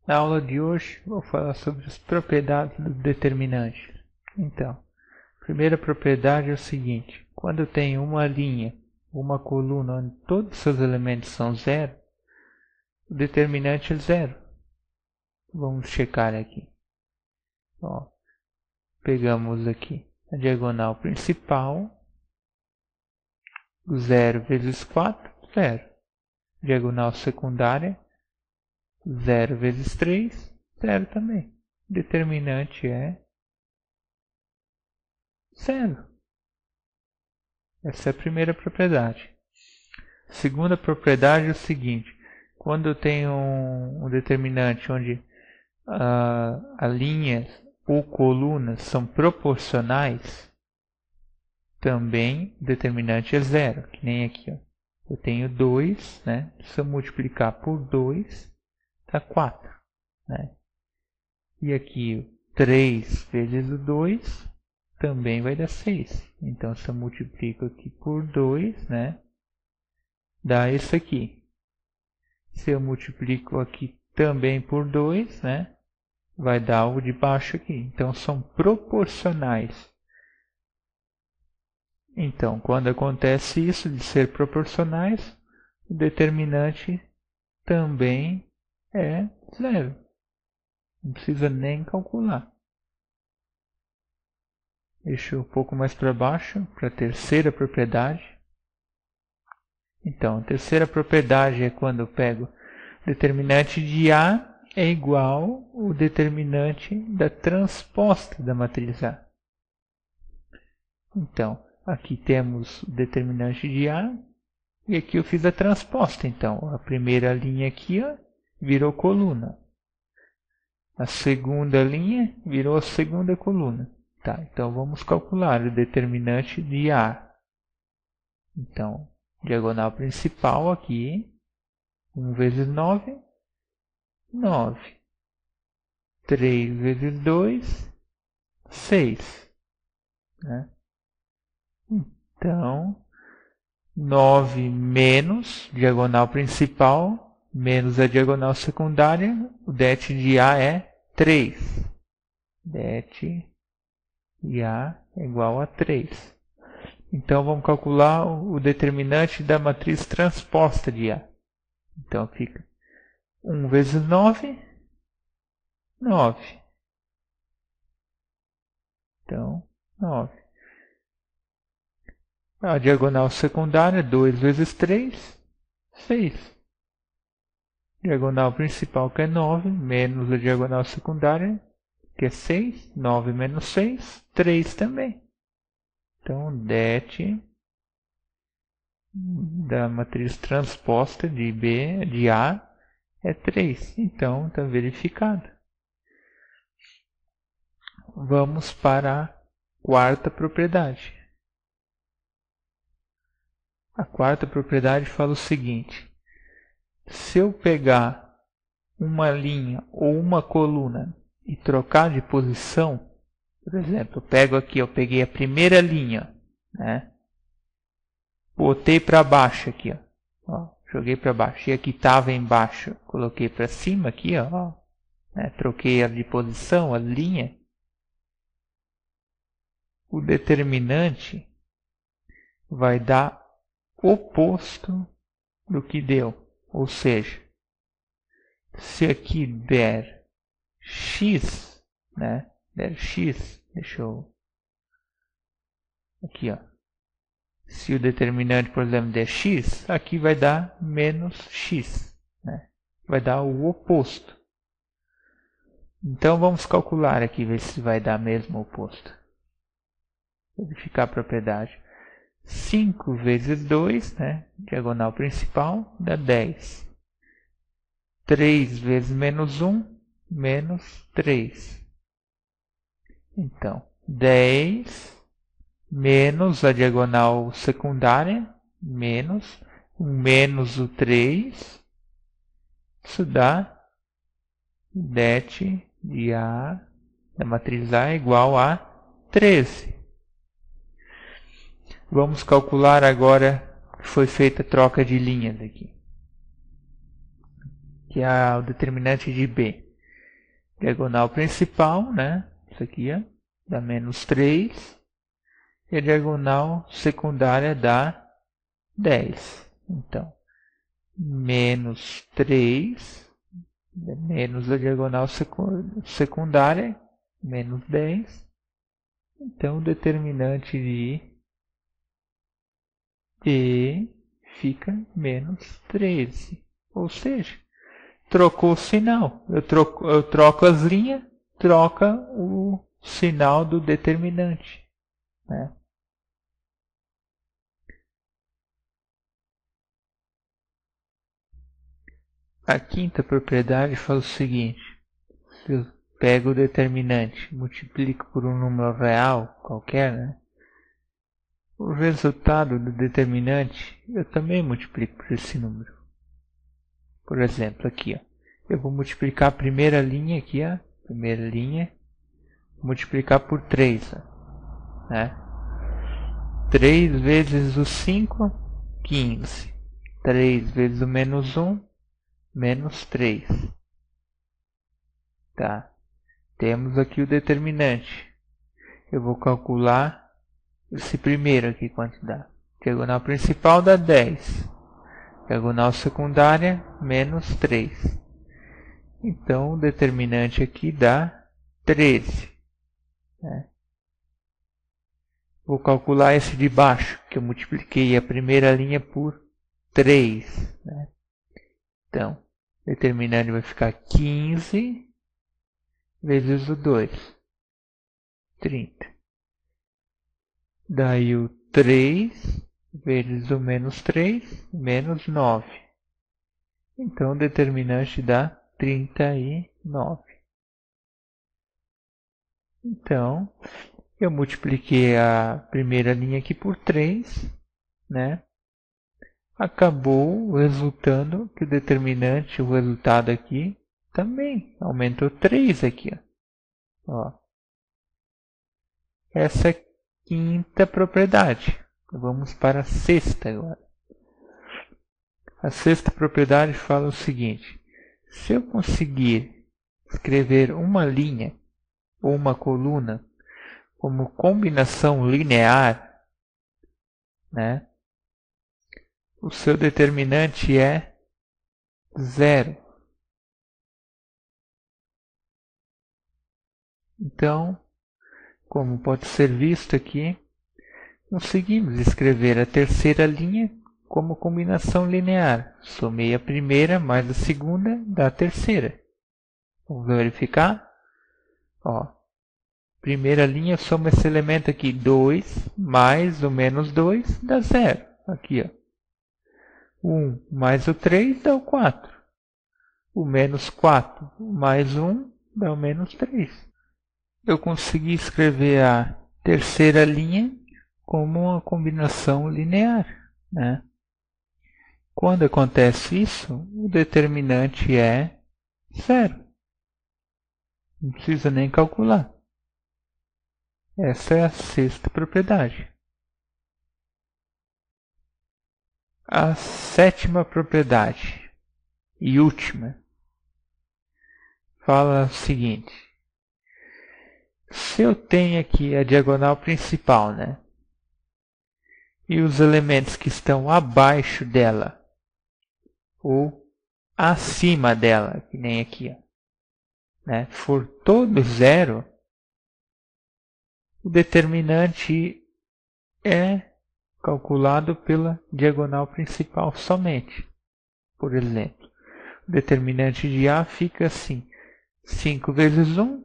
Na aula de hoje vou falar sobre as propriedades do determinante. Então, a primeira propriedade é o seguinte: quando eu tenho uma linha, uma coluna onde todos os seus elementos são zero, o determinante é zero. Vamos checar aqui. Ó, pegamos aqui a diagonal principal, 0 vezes 4, 0. Diagonal secundária, 0 vezes 3, 0 também. Determinante é 0. Essa é a primeira propriedade. A segunda propriedade é o seguinte: quando eu tenho um determinante onde a linha ou colunas são proporcionais, também o determinante é 0, que nem aqui. Ó. Eu tenho 2, né? Se eu multiplicar por 2, dá 4. Né? E aqui 3 vezes o 2 também vai dar 6. Então, se eu multiplico aqui por 2, né? Dá isso aqui. Se eu multiplico aqui também por 2, né? Vai dar o de baixo aqui. Então, são proporcionais. Então, quando acontece isso de ser proporcionais, o determinante também é 0. Não precisa nem calcular. Deixa um pouco mais para baixo, para a terceira propriedade. Então, a terceira propriedade é quando eu pego o determinante de A é igual ao determinante da transposta da matriz A. Então, aqui temos o determinante de A e aqui eu fiz a transposta. Então, a primeira linha aqui ó, virou coluna. A segunda linha virou a segunda coluna. Tá, então vamos calcular o determinante de A. Então, diagonal principal aqui, 1 vezes 9, 9. 3 vezes 2, 6. Né? Então, 9 menos diagonal principal, menos a diagonal secundária, o det de A é 3. Det de A é igual a 3. Então, vamos calcular o determinante da matriz transposta de A. Então, fica 1 vezes 9, 9. Então, 9. A diagonal secundária, 2 vezes 3, 6. Diagonal principal, que é 9, menos a diagonal secundária, que é 6. 9 menos 6, 3 também. Então, det da matriz transposta de B, de A, é 3. Então, está verificado. Vamos para a quarta propriedade. A quarta propriedade fala o seguinte: se eu pegar uma linha ou uma coluna e trocar de posição, por exemplo, eu pego aqui, eu peguei a primeira linha, né? Botei para baixo aqui, ó, joguei para baixo, e aqui estava embaixo, coloquei para cima aqui, ó, né? Troquei ela de posição, a linha. O determinante vai dar oposto do que deu. Ou seja, se aqui der x, né? Der x, deixa eu... Aqui, ó. Se o determinante, por exemplo, der x, aqui vai dar menos x. Né? Vai dar o oposto. Então, vamos calcular aqui, ver se vai dar mesmo o oposto. Verificar a propriedade. 5 vezes 2, né? Diagonal principal, dá 10. 3 vezes menos 1, menos 3. Então, 10 menos a diagonal secundária, menos o 3. Isso dá det de A, da matriz A, é igual a 13. Vamos calcular agora que foi feita a troca de linhas aqui, que é o determinante de B. diagonal principal, né? Isso aqui, ó, dá menos 3. E a diagonal secundária dá 10. Então, menos 3, menos a diagonal secundária, menos 10. Então, o determinante de E fica menos 13. Ou seja, trocou o sinal. Eu troco as linhas, troca o sinal do determinante, né? A quinta propriedade fala o seguinte: se eu pego o determinante, multiplico por um número real qualquer, né? O resultado do determinante eu também multiplico por esse número. Por exemplo, aqui, ó, eu vou multiplicar a primeira linha aqui, ó, primeira linha, multiplicar por 3, ó, né? 3 vezes o 5, 15. 3 vezes o menos 1, menos 3. Tá. Temos aqui o determinante. Eu vou calcular esse primeiro aqui, quanto dá. Diagonal principal dá 10. Diagonal secundária, menos 3. Então, o determinante aqui dá 13. Né? Vou calcular esse de baixo, que eu multipliquei a primeira linha por 3. Né? Então, o determinante vai ficar 15 vezes o 2. 30. Daí o 3 vezes o menos 3, menos 9. Então, o determinante dá 39. Então, eu multipliquei a primeira linha aqui por 3, né? Acabou resultando que o determinante, o resultado aqui, também aumentou 3 aqui. Ó. Essa é a quinta propriedade. Vamos para a sexta agora. A sexta propriedade fala o seguinte: se eu conseguir escrever uma linha ou uma coluna como combinação linear, né, o seu determinante é 0. Então, como pode ser visto aqui, conseguimos escrever a terceira linha como combinação linear. Somei a primeira mais a segunda, dá a terceira. Vamos verificar? Ó, primeira linha, soma esse elemento aqui, 2 mais o menos 2 dá 0. Aqui, ó. 1 mais o 3 dá o 4. O menos 4 mais 1 dá o menos 3. Eu consegui escrever a terceira linha como uma combinação linear, né? Quando acontece isso, o determinante é 0. Não precisa nem calcular. Essa é a sexta propriedade. A sétima propriedade e última fala o seguinte: se eu tenho aqui a diagonal principal, né, e os elementos que estão abaixo dela ou acima dela, que nem aqui, ó, né, for todo 0, o determinante é calculado pela diagonal principal somente. Por exemplo, o determinante de A fica assim: 5 vezes 1,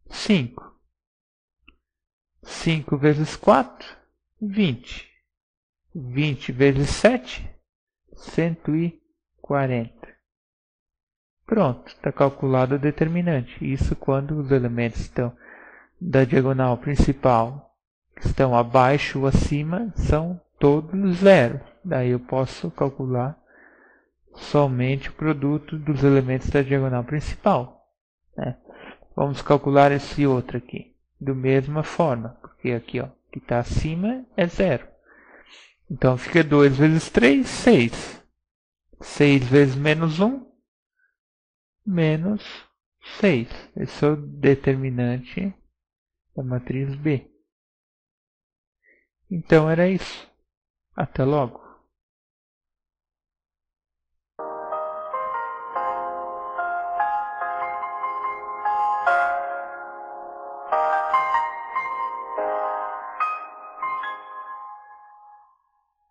5. 5 vezes 4, 20. 20 vezes 7, 140. Pronto, está calculado o determinante. Isso quando os elementos estão da diagonal principal, que estão abaixo ou acima, são todos 0. Daí eu posso calcular somente o produto dos elementos da diagonal principal, né? Vamos calcular esse outro aqui, da mesma forma, porque aqui, ó, que está acima é 0. Então fica 2 vezes 3, 6. 6 vezes menos 1, menos 6. Esse é o determinante da matriz B. Então era isso. Até logo.